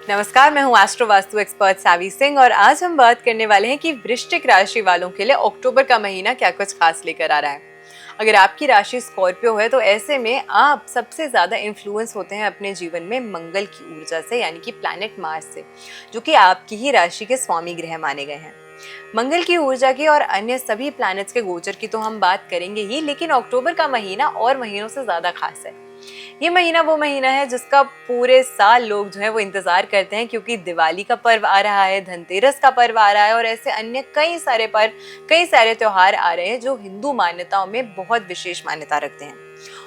नमस्कार, मैं हूँ एस्ट्रो वास्तु एक्सपर्ट सावी सिंह और आज हम बात करने वाले हैं कि वृश्चिक राशि वालों के लिए अक्टूबर का महीना क्या कुछ खास लेकर आ रहा है। अगर आपकी राशि स्कॉर्पियो है तो ऐसे में आप सबसे ज्यादा इन्फ्लुएंस होते हैं अपने जीवन में मंगल की ऊर्जा से, यानी कि प्लैनेट मार्स से, जो कि आपकी ही राशि के स्वामी ग्रह माने गए हैं। मंगल की ऊर्जा की और अन्य सभी प्लैनेट्स के गोचर की तो हम बात करेंगे ही, लेकिन अक्टूबर का महीना और महीनों से ज्यादा खास है। ये महीना वो महीना है जिसका पूरे साल लोग जो है वो इंतजार करते हैं, क्योंकि दिवाली का पर्व आ रहा है, धनतेरस का पर्व आ रहा है और ऐसे अन्य कई सारे पर्व, कई सारे त्योहार आ रहे हैं जो हिंदू मान्यताओं में बहुत विशेष मान्यता रखते हैं।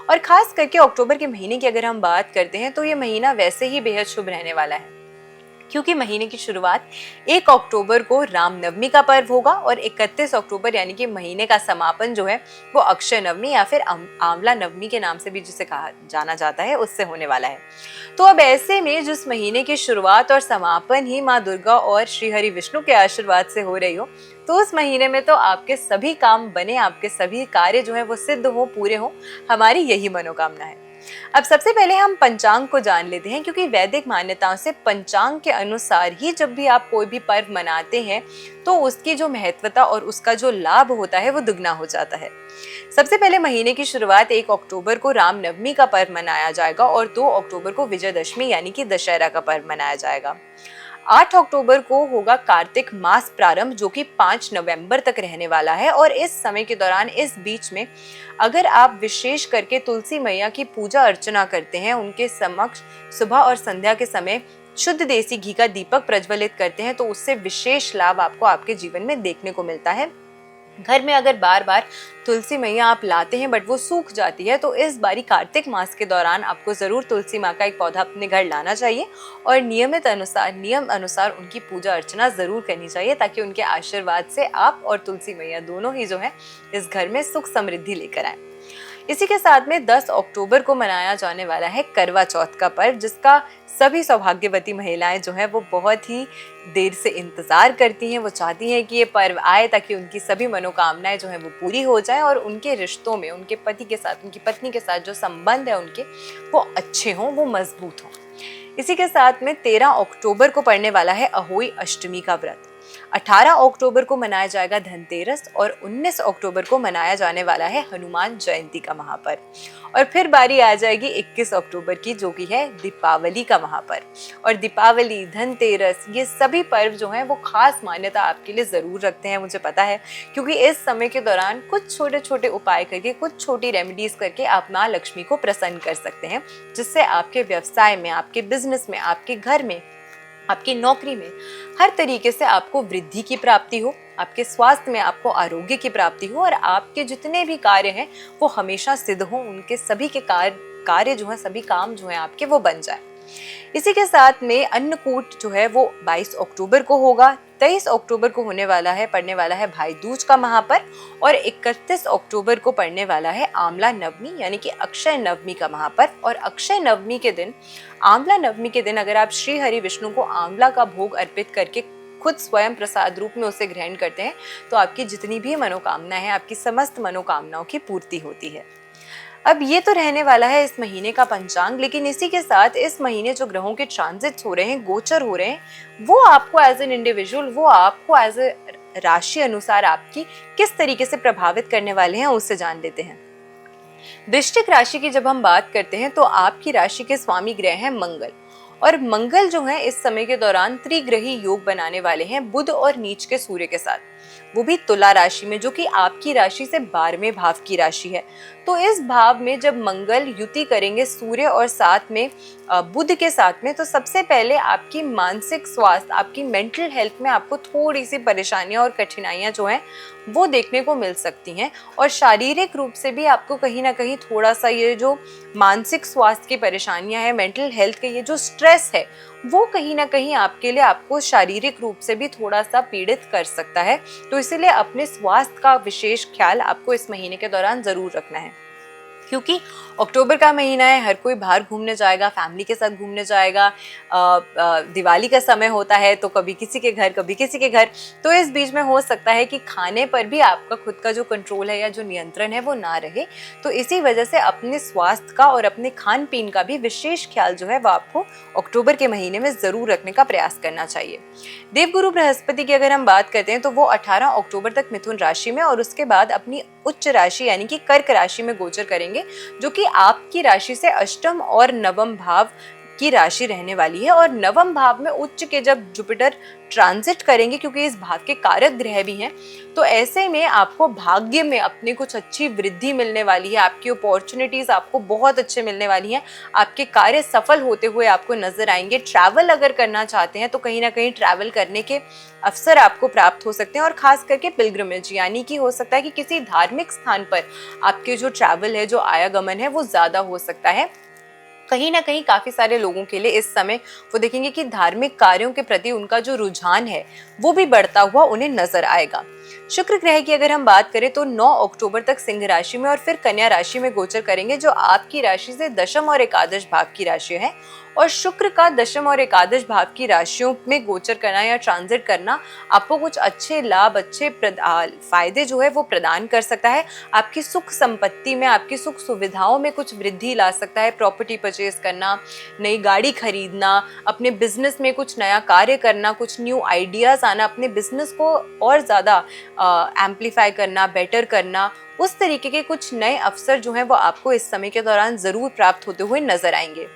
और खास करके अक्टूबर के महीने की अगर हम बात करते हैं तो ये महीना वैसे ही बेहद शुभ रहने वाला है, क्योंकि महीने की शुरुआत 1 अक्टूबर को रामनवमी का पर्व होगा और 31 अक्टूबर यानी कि महीने का समापन जो है वो अक्षय नवमी या फिर आंवला नवमी के नाम से भी जिसे कहा जाना जाता है, उससे होने वाला है। तो अब ऐसे में जिस महीने की शुरुआत और समापन ही माँ दुर्गा और श्री हरि विष्णु के आशीर्वाद से हो रही हो, तो उस महीने में तो आपके सभी काम बने, आपके सभी कार्य जो है वो सिद्ध हो, पूरे हो, हमारी यही मनोकामना है। अब सबसे पहले हम पंचांग को जान लेते हैं, क्योंकि वैदिक मान्यताओं से पंचांग के अनुसार ही जब भी आप कोई भी पर्व मनाते हैं तो उसकी जो महत्वता और उसका जो लाभ होता है वो दुगना हो जाता है। सबसे पहले महीने की शुरुआत 1 अक्टूबर को रामनवमी का पर्व मनाया जाएगा और 2 अक्टूबर को विजयदशमी यानी कि दशहरा का पर्व मनाया जाएगा। 8 अक्टूबर को होगा कार्तिक मास प्रारंभ, जो कि 5 नवंबर तक रहने वाला है। और इस समय के दौरान, इस बीच में अगर आप विशेष करके तुलसी मैया की पूजा अर्चना करते हैं, उनके समक्ष सुबह और संध्या के समय शुद्ध देसी घी का दीपक प्रज्वलित करते हैं, तो उससे विशेष लाभ आपको आपके जीवन में देखने को मिलता है। घर में अगर बार बार तुलसी मैया आप लाते हैं बट वो सूख जाती है, तो इस बारी कार्तिक मास के दौरान आपको जरूर तुलसी माँ का एक पौधा अपने घर लाना चाहिए और नियम अनुसार उनकी पूजा अर्चना जरूर करनी चाहिए, ताकि उनके आशीर्वाद से आप और तुलसी मैया दोनों ही जो है इस घर में सुख समृद्धि लेकर आए। इसी के साथ में 10 अक्टूबर को मनाया जाने वाला है करवा चौथ का पर्व, जिसका सभी सौभाग्यवती महिलाएं जो है वो बहुत ही देर से इंतजार करती हैं। वो चाहती हैं कि ये पर्व आए ताकि उनकी सभी मनोकामनाएं जो है वो पूरी हो जाएं और उनके रिश्तों में उनके पति के साथ, उनकी पत्नी के साथ जो संबंध है उनके, वो अच्छे हों, वो मजबूत हों। इसी के साथ में 13 अक्टूबर को पड़ने वाला है अहोई अष्टमी का व्रत। 18 अक्टूबर को मनाया जाएगा धनतेरस और 19 अक्टूबर को मनाया जाने वाला है हनुमान जयंती का महापर्व। और फिर बारी आ जाएगी 21 अक्टूबर की, जो कि है दीपावली का महापर्व। और दीपावली, धनतेरस, ये सभी पर्व जो हैं वो खास मान्यता आपके लिए जरूर रखते हैं, मुझे पता है, क्योंकि इस समय के दौरान कुछ छोटे छोटे उपाय करके, कुछ छोटी रेमेडीज करके आप माँ लक्ष्मी को प्रसन्न कर सकते हैं, जिससे आपके व्यवसाय में, आपके बिजनेस में, आपके घर में, आपकी नौकरी में हर तरीके से आपको वृद्धि की प्राप्ति हो, आपके स्वास्थ्य में आपको आरोग्य की प्राप्ति हो और आपके जितने भी कार्य हैं वो हमेशा सिद्ध हो, उनके सभी के कार्य जो है, सभी काम जो है आपके, वो बन जाए। इसी के साथ में अन्नकूट जो है वो 22 अक्टूबर को होगा। 23 अक्टूबर को पड़ने वाला है भाई दूज का महापर्व और 31 अक्टूबर को पड़ने वाला है आंवला नवमी यानी कि अक्षय नवमी का महापर्व। और अक्षय नवमी के दिन, आंवला नवमी के दिन, अगर आप श्री हरि विष्णु को आंवला का भोग अर्पित करके खुद स्वयं प्रसाद रूप में उसे ग्रहण करते हैं, तो आपकी जितनी भी मनोकामना है, आपकी समस्त मनोकामनाओं की पूर्ति होती है। अब ये तो रहने वाला है इस महीने का पंचांग, लेकिन इसी के साथ इस महीने जो ग्रहों के ट्रांजिट्स हो रहे हैं, गोचर हो रहे हैं, वो आपको एज एन इंडिविजुअल, वो आपको एज ए राशि अनुसार आपकी किस तरीके से प्रभावित करने वाले हैं, उससे जान लेते हैं। वृश्चिक राशि की जब हम बात करते हैं तो आपकी राशि के स्वामी ग्रह हैं मंगल, और मंगल जो है इस समय के दौरान त्रिग्रही योग बनाने वाले हैं बुध और नीच के सूर्य के साथ, वो भी तुला राशि में, जो कि आपकी राशि से 12वें भाव की राशि है। तो इस भाव में जब मंगल युति करेंगे सूर्य और साथ में बुध के साथ में, तो सबसे पहले आपकी मानसिक स्वास्थ्य, आपकी मेंटल हेल्थ में आपको थोड़ी सी परेशानियां और कठिनाइयां जो हैं वो देखने को मिल सकती हैं। और शारीरिक रूप से भी आपको कहीं ना कहीं थोड़ा सा ये जो मानसिक स्वास्थ्य की परेशानियां हैं, मेंटल हेल्थ के ये जो स्ट्रेस है, वो कहीं ना कहीं आपके लिए, आपको शारीरिक रूप से भी थोड़ा सा पीड़ित कर सकता है। तो इसीलिए अपने स्वास्थ्य का विशेष ख्याल आपको इस महीने के दौरान जरूर रखना है। क्योंकि अक्टूबर का महीना है, हर कोई बाहर घूमने जाएगा, फैमिली के साथ घूमने जाएगा। दिवाली का समय होता है तो कभी किसी के घर, कभी किसी के घर। तो इस बीच में हो सकता है कि खाने पर भी आपका खुद का जो कंट्रोल है या जो नियंत्रण है वो ना रहे। तो इसी वजह से अपने स्वास्थ्य का और अपने खान पीन का भी विशेष ख्याल जो है वो आपको अक्टूबर के महीने में ज़रूर रखने का प्रयास करना चाहिए। देवगुरु बृहस्पति की अगर हम बात करते हैं तो वो 18 अक्टूबर तक मिथुन राशि में और उसके बाद अपनी उच्च राशि यानी कि कर्क राशि में गोचर करेंगे, जो कि आपकी राशि से अष्टम और नवम भाव की राशि रहने वाली है। और नवम भाव में उच्च के जब जुपिटर ट्रांजिट करेंगे, क्योंकि इस भाव के कारक ग्रह भी हैं, तो ऐसे में आपको भाग्य में अपनी कुछ अच्छी वृद्धि मिलने वाली है। आपकी अपॉर्चुनिटीज आपको बहुत अच्छे मिलने वाली हैं। आपके कार्य सफल होते हुए आपको नजर आएंगे। ट्रैवल अगर करना चाहते हैं तो कहीं ना कहीं ट्रैवल करने के अवसर आपको प्राप्त हो सकते हैं, और खास करके पिलग्रिमेज यानी कि हो सकता है कि किसी धार्मिक स्थान पर आपके जो ट्रैवल है, जो आयागमन है, वो ज्यादा हो सकता है। कहीं ना कहीं काफी सारे लोगों के लिए इस समय वो देखेंगे कि धार्मिक कार्यों के प्रति उनका जो रुझान है वो भी बढ़ता हुआ उन्हें नजर आएगा। शुक्र ग्रह की अगर हम बात करें तो 9 अक्टूबर तक सिंह राशि में और फिर कन्या राशि में गोचर करेंगे, जो आपकी राशि से दशम और एकादश भाव की राशि है। और शुक्र का दशम और एकादश भाव की राशियों में गोचर करना या ट्रांजिट करना आपको कुछ अच्छे लाभ, अच्छे फायदे जो है वो प्रदान कर सकता है। आपकी सुख संपत्ति में, आपकी सुख सुविधाओं में कुछ वृद्धि ला सकता है। प्रॉपर्टी परचेज करना, नई गाड़ी खरीदना, अपने बिजनेस में कुछ नया कार्य करना, कुछ न्यू आइडियाज आना, अपने बिजनेस को और ज्यादा एम्पलीफाई करना, बेटर करना, उस तरीके के कुछ नए अवसर जो हैं वो आपको इस समय के दौरान जरूर प्राप्त होते हुए नजर आएंगे।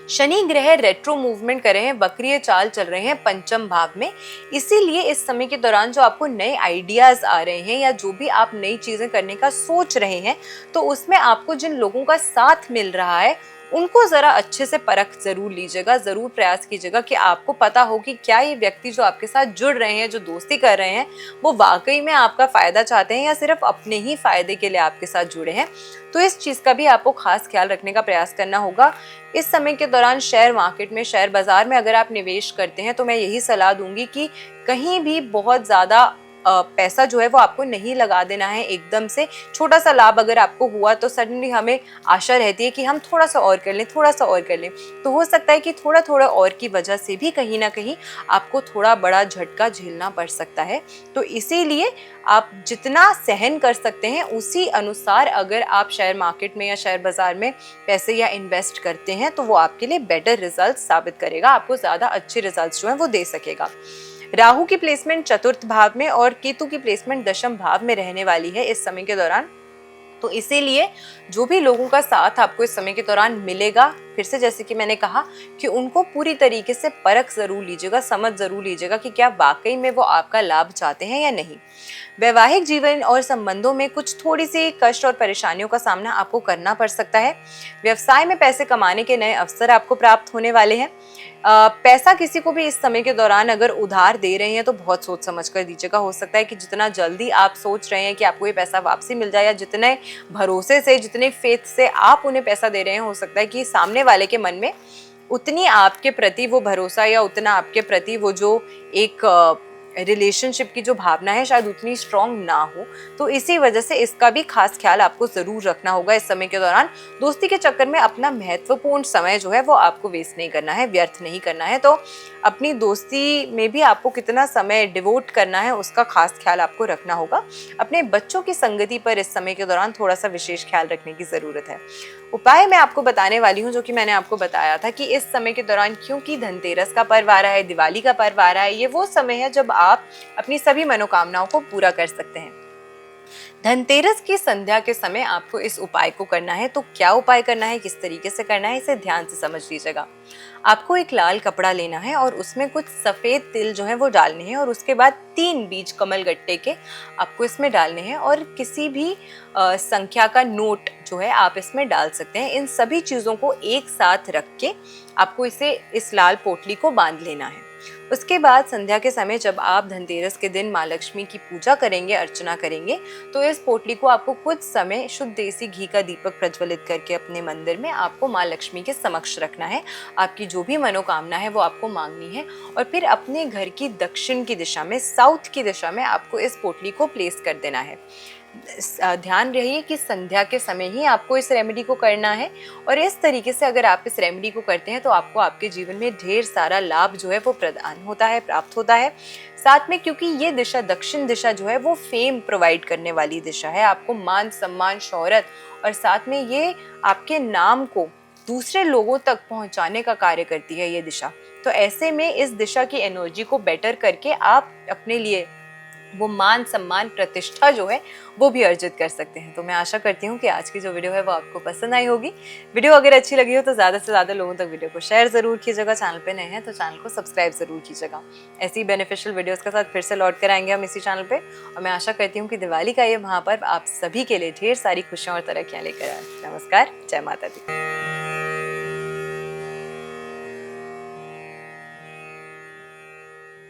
शनि ग्रह रेट्रो मूवमेंट कर रहे हैं, वक्रीय चाल चल रहे हैं पंचम भाव में। इसीलिए इस समय के दौरान जो आपको नए आइडियाज आ रहे हैं या जो भी आप नई चीजें करने का सोच रहे हैं, तो उसमें आपको जिन लोगों का साथ मिल रहा है उनको जरा अच्छे से परख जरूर लीजिएगा। जरूर प्रयास कीजिएगा कि आपको पता हो कि क्या ये व्यक्ति जो आपके साथ जुड़ रहे हैं, जो दोस्ती कर रहे हैं, वो वाकई में आपका फायदा चाहते हैं या सिर्फ अपने ही फायदे के लिए आपके साथ जुड़े हैं। तो इस चीज का भी आपको खास ख्याल रखने का प्रयास करना होगा। इस समय के दौरान शेयर मार्केट में, शेयर बाजार में अगर आप निवेश करते हैं तो मैं यही सलाह दूंगी कि कहीं भी बहुत ज्यादा पैसा जो है वो आपको नहीं लगा देना है एकदम से। छोटा सा लाभ अगर आपको हुआ तो सडनली हमें आशा रहती है कि हम थोड़ा सा और कर लें, थोड़ा सा और कर लें। तो हो सकता है कि थोड़ा थोड़ा और की वजह से भी कहीं ना कहीं आपको थोड़ा बड़ा झटका झेलना पड़ सकता है। तो इसीलिए आप जितना सहन कर सकते हैं उसी अनुसार अगर आप शेयर मार्केट में या शेयर बाजार में पैसे या इन्वेस्ट करते हैं तो वो आपके लिए बेटर रिजल्ट साबित करेगा, आपको ज्यादा अच्छे रिजल्ट जो है वो दे सकेगा। राहु की प्लेसमेंट चतुर्थ भाव में और केतु की प्लेसमेंट दशम भाव में रहने वाली है इस समय के दौरान। तो इसीलिए जो भी लोगों का साथ आपको इस समय के दौरान मिलेगा, फिर से जैसे कि मैंने कहा कि उनको पूरी तरीके से परख जरूर लीजिएगा, समझ जरूर लीजिएगा कि क्या वाकई में वो आपका लाभ चाहते हैं या नहीं। वैवाहिक जीवन और संबंधों में कुछ थोड़ी सी कष्ट और परेशानियों का सामना आपको करना पड़ सकता है। व्यवसाय में पैसे कमाने के नए अवसर आपको प्राप्त होने वाले हैं। पैसा किसी को भी इस समय के दौरान अगर उधार दे रहे हैं तो बहुत सोच समझ कर दीजिएगा। हो सकता है कि जितना जल्दी आप सोच रहे हैं कि आपको ये पैसा वापसी मिल जाए, या जितने भरोसे से, जितने फेथ से आप उन्हें पैसा दे रहे हैं, हो सकता है कि सामने वाले के मन में उतनी आपके प्रति वो भरोसा या उतना आपके प्रति वो जो एक रिलेशनशिप की जो भावना है शायद उतनी स्ट्रांग ना हो। तो इसी वजह से इसका भी खास ख्याल आपको जरूर रखना होगा इस समय के दौरान। दोस्ती के चक्कर में अपना महत्वपूर्ण समय जो है वो आपको वेस्ट नहीं करना है, व्यर्थ नहीं करना है। तो अपनी दोस्ती में भी आपको कितना समय डिवोट करना है उसका खास ख्याल आपको रखना होगा। अपने बच्चों की संगति पर इस समय के दौरान थोड़ा सा विशेष ख्याल रखने की जरूरत है। उपाय मैं आपको बताने वाली हूँ जो कि मैंने आपको बताया था कि इस समय के दौरान, क्योंकि धनतेरस का पर्व आ रहा है, दिवाली का पर्व आ रहा है, ये वो समय है जब आप अपनी सभी मनोकामनाओं को पूरा कर सकते हैं। धनतेरस की संध्या के समय आपको इस उपाय को करना है। तो क्या उपाय करना है, किस तरीके से करना है, इसे ध्यान से समझ लीजिएगा। आपको एक लाल कपड़ा लेना है और उसमें कुछ सफेद तिल जो है वो डालने हैं, और उसके बाद 3 बीज कमल गट्टे के आपको इसमें डालने हैं, और किसी भी संख्या का नोट जो है आप इसमें डाल सकते हैं। इन सभी चीजों को एक साथ रख के आपको इस लाल पोटली को बांध लेना है। उसके बाद संध्या के समय जब आप धनतेरस के दिन माँ लक्ष्मी की पूजा करेंगे, अर्चना करेंगे, तो इस पोटली को आपको कुछ समय शुद्ध देसी घी का दीपक प्रज्वलित करके अपने मंदिर में आपको माँ लक्ष्मी के समक्ष रखना है। आपकी जो भी मनोकामना है वो आपको मांगनी है, और फिर अपने घर की दक्षिण की दिशा में, साउथ की दिशा में आपको इस पोटली को प्लेस कर देना है। ध्यान रहिए कि संध्या के समय ही आपको इस रेमेडी को करना है। और इस तरीके से अगर आप इस रेमेडी को करते हैं तो आपको आपके जीवन में ढेर सारा लाभ जो है वो प्रदान होता है, प्राप्त होता है। साथ में क्योंकि ये दिशा, दक्षिण दिशा जो है वो फेम प्रोवाइड करने वाली दिशा है, आपको मान सम्मान, शोहरत, और साथ में ये आपके नाम को दूसरे लोगों तक पहुंचाने का कार्य करती है ये दिशा। तो ऐसे में इस दिशा की एनर्जी को बेटर करके आप अपने लिए वो मान सम्मान, प्रतिष्ठा जो है वो भी अर्जित कर सकते हैं। तो मैं आशा करती हूँ कि आज की जो वीडियो है वो आपको पसंद आई होगी। वीडियो अगर अच्छी लगी हो तो ज़्यादा से ज़्यादा लोगों तक वीडियो को शेयर ज़रूर कीजिएगा। चैनल पे नए हैं तो चैनल को सब्सक्राइब ज़रूर कीजिएगा। ऐसी बेनिफिशियल वीडियोज़ के साथ फिर से लौट कर आएंगे हम इसी चैनल पर। और मैं आशा करती हूँ कि दिवाली का ये महापर्व आप सभी के लिए ढेर सारी खुशियाँ और तरक्कियाँ लेकर आए। नमस्कार, जय माता दी।